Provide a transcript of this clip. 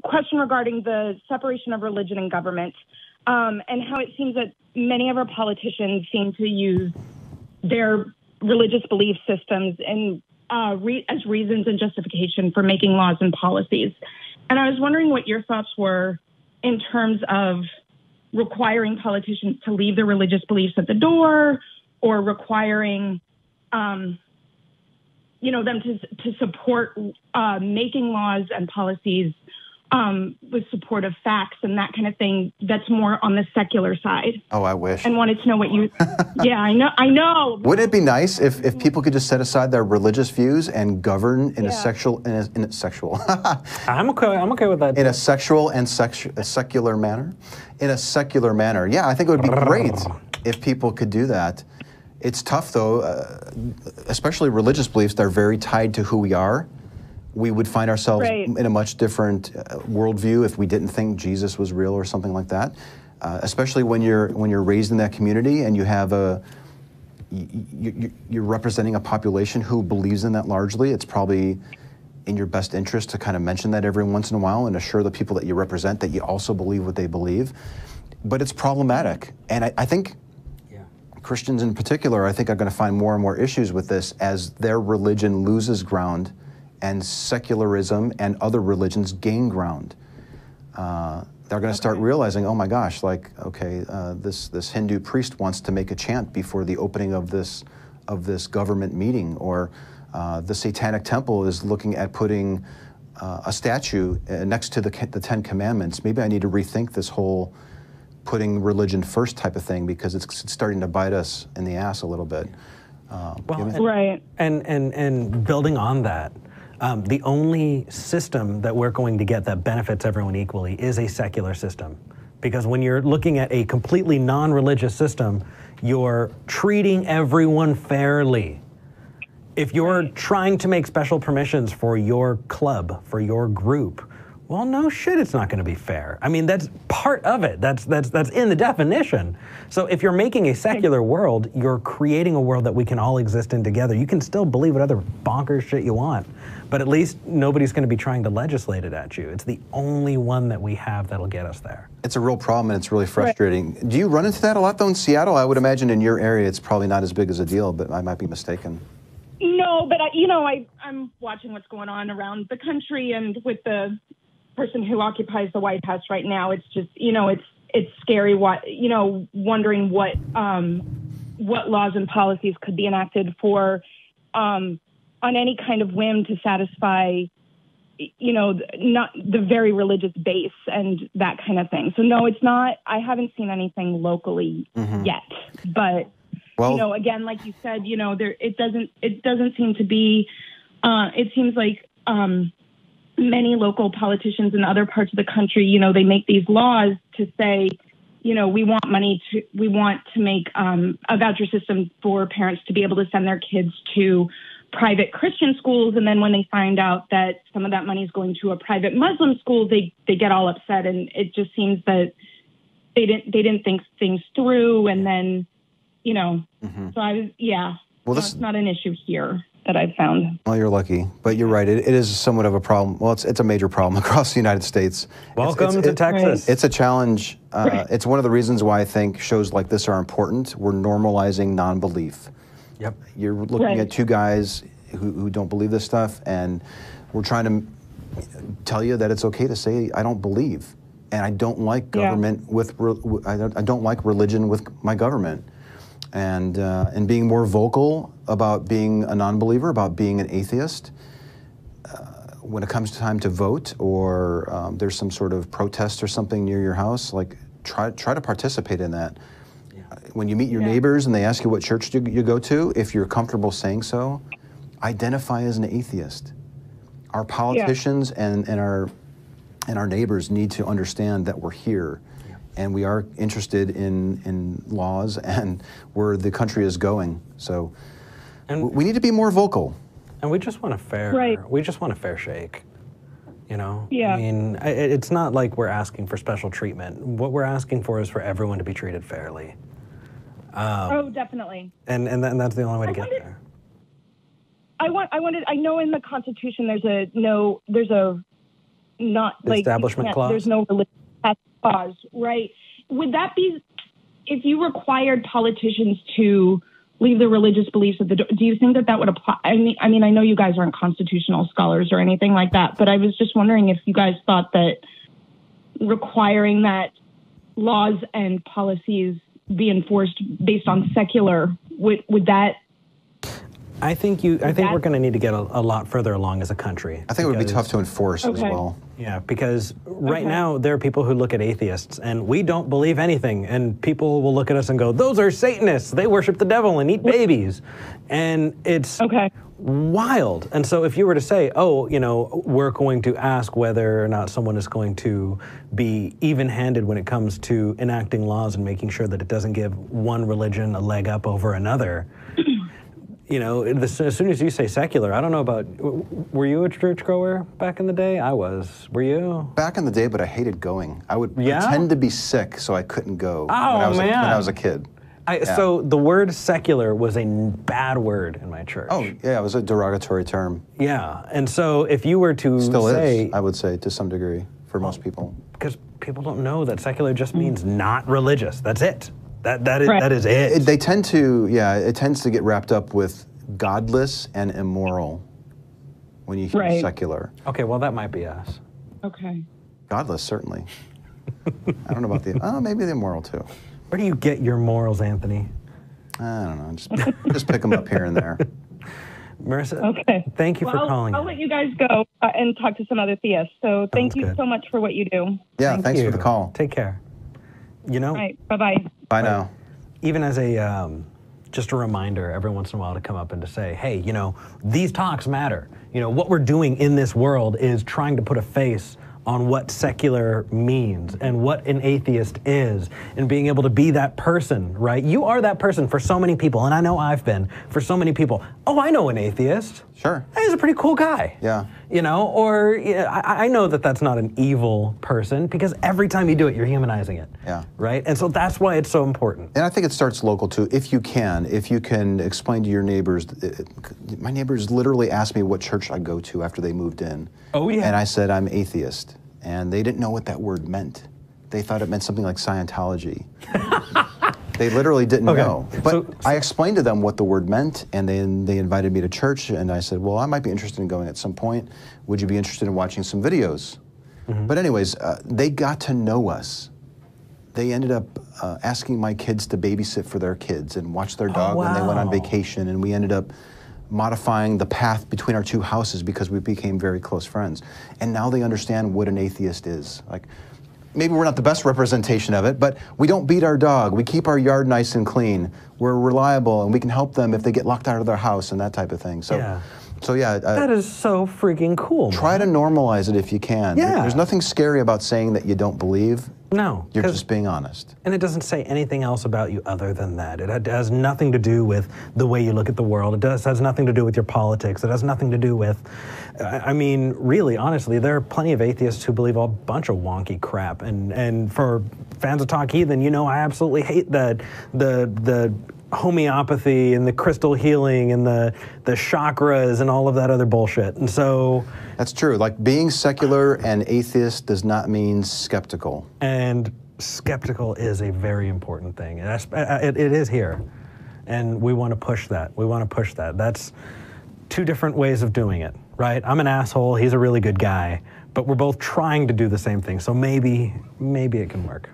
question regarding the separation of religion and government, and how it seems that many of our politicians seem to use their religious belief systems and as reasons and justification for making laws and policies. And I was wondering what your thoughts were in terms of requiring politicians to leave their religious beliefs at the door, or requiring, them to support making laws and policies with support of facts and that kind of thing. That's more on the secular side. Oh, I wish. And wanted to know what you. Yeah, I know. Wouldn't it be nice if people could just set aside their religious views and govern in a sexual in a sexual? I'm okay with that. In a sexual and a secular manner. In a secular manner, yeah, I think it would be great if people could do that. It's tough though, especially religious beliefs. They're very tied to who we are. We would find ourselves in a much different worldview if we didn't think Jesus was real or something like that. Especially when you're raised in that community and you have you're representing a population who believes in that largely. It's probably in your best interest to kind of mention that every once in a while and assure the people that you represent that you also believe what they believe. But it's problematic, and I think Christians in particular, I think, are going to find more and more issues with this as their religion loses ground and secularism and other religions gain ground. They're going to start realizing, oh my gosh, like, okay, this Hindu priest wants to make a chant before the opening of this government meeting, or the Satanic Temple is looking at putting a statue next to the Ten Commandments. Maybe I need to rethink this whole putting religion first type of thing, because it's starting to bite us in the ass a little bit. And building on that, the only system that we're going to get that benefits everyone equally is a secular system. Because when you're looking at a completely non-religious system, you're treating everyone fairly. If you're trying to make special permissions for your club, for your group, well, no shit, it's not going to be fair. I mean, that's part of it. That's in the definition. So if you're making a secular world, you're creating a world that we can all exist in together. You can still believe whatever bonkers shit you want, but at least nobody's going to be trying to legislate it at you. It's the only one that we have that'll get us there. It's a real problem, and it's really frustrating. Do you run into that a lot, though, in Seattle? I would imagine in your area it's probably not as big as a deal, but I might be mistaken. No, but I'm watching what's going on around the country, and with the person who occupies the White House right now, it's just, it's scary. Wondering what laws and policies could be enacted for, on any kind of whim to satisfy, not the very religious base and that kind of thing. So no, it's not. I haven't seen anything locally yet, but again, like you said, it doesn't seem to be. It seems like many local politicians in other parts of the country, they make these laws to say, we want to make a voucher system for parents to be able to send their kids to private Christian schools. And then when they find out that some of that money is going to a private Muslim school, they get all upset. And it just seems that they didn't think things through. And then, so well, it's not an issue here that I've found. Well, you're lucky, but you're right. It is somewhat of a problem. Well, it's a major problem across the United States. Welcome to Texas. It's a challenge. It's one of the reasons why I think shows like this are important. We're normalizing non-belief. Yep. You're looking at two guys who don't believe this stuff, and we're trying to tell you that it's okay to say, I don't believe, and I don't like government I don't like religion with my government. And being more vocal about being a non-believer, about being an atheist, when it comes time to vote, or there's some sort of protest or something near your house, like try to participate in that. Yeah. When you meet your neighbors and they ask you what church you go to, if you're comfortable saying so, identify as an atheist. Our politicians and our neighbors need to understand that we're here. And we are interested in laws and where the country is going. So we need to be more vocal. And we just want a fair, we just want a fair shake, Yeah. I mean, it's not like we're asking for special treatment. What we're asking for is for everyone to be treated fairly. Definitely. And that's the only way to get there. I know in the Constitution there's a not The like establishment clause? There's no religious clause, right? Would that be if you required politicians to leave the religious beliefs at the door? Do you think that would apply? I mean, I know you guys aren't constitutional scholars or anything like that, but I was just wondering if you guys thought that requiring that laws and policies be enforced based on secular would that? I think we're going to need to get a lot further along as a country. I think it would be tough to enforce as well. Yeah, because right now there are people who look at atheists and we don't believe anything, and people will look at us and go, "Those are Satanists. They worship the devil and eat babies," and it's wild. And so if you were to say, "Oh, we're going to ask whether or not someone is going to be even-handed when it comes to enacting laws and making sure that it doesn't give one religion a leg up over another." As soon as you say secular, I don't know about, were you a churchgoer back in the day? I was. Were you? Back in the day, but I hated going. I would pretend to be sick so I couldn't go when I was a kid. So the word secular was a bad word in my church. Oh, yeah, it was a derogatory term. Yeah, and so if you were to Still is, I would say, to some degree, for most people. Because people don't know that secular just means not religious. That's it. That is it. They tend to, it tends to get wrapped up with godless and immoral when you hear secular. Okay, well, that might be us. Okay. Godless, certainly. I don't know about maybe the immoral too. Where do you get your morals, Anthony? I don't know, just pick them up here and there. Marissa, thank you for calling. I'll let you guys go and talk to some other theists. So thank you so much for what you do. Yeah, thanks for the call. Take care. All right, bye-bye. Bye now. Even as just a reminder every once in a while to come up and to say, hey, these talks matter. What we're doing in this world is trying to put a face on what secular means and what an atheist is, and being able to be that person, right? You are that person for so many people, and I know I've been for so many people. Oh, I know an atheist. Sure. He's a pretty cool guy. Yeah. I know that that's not an evil person, because every time you do it, you're humanizing it. Yeah. Right? And so that's why it's so important. And I think it starts local too. If you can explain to your neighbors, my neighbors literally asked me what church I go to after they moved in. Oh, yeah. And I said, I'm atheist. And they didn't know what that word meant. They thought it meant something like Scientology. They literally didn't know. But I explained to them what the word meant, and then they invited me to church, and I said, well, I might be interested in going at some point. Would you be interested in watching some videos? Mm-hmm. But anyways, they got to know us. They ended up asking my kids to babysit for their kids and watch their dog when they went on vacation, and we ended up modifying the path between our two houses because we became very close friends. And now they understand what an atheist is. Like, maybe we're not the best representation of it, but we don't beat our dog. We keep our yard nice and clean. We're reliable, and we can help them if they get locked out of their house and that type of thing. So, that is so freaking cool. Try to normalize it if you can. Yeah. There's nothing scary about saying that you don't believe. No. You're just being honest. And it doesn't say anything else about you other than that. It has nothing to do with the way you look at the world. It has nothing to do with your politics. It has nothing to do with, really, honestly, there are plenty of atheists who believe a bunch of wonky crap. And for fans of Talk Heathen, I absolutely hate the homeopathy and the crystal healing and the chakras and all of that other bullshit. And so... That's true. Like, being secular and atheist does not mean skeptical. And skeptical is a very important thing. And it is here. And we want to push that. We want to push that. That's two different ways of doing it, right? I'm an asshole. He's a really good guy. But we're both trying to do the same thing. So maybe it can work.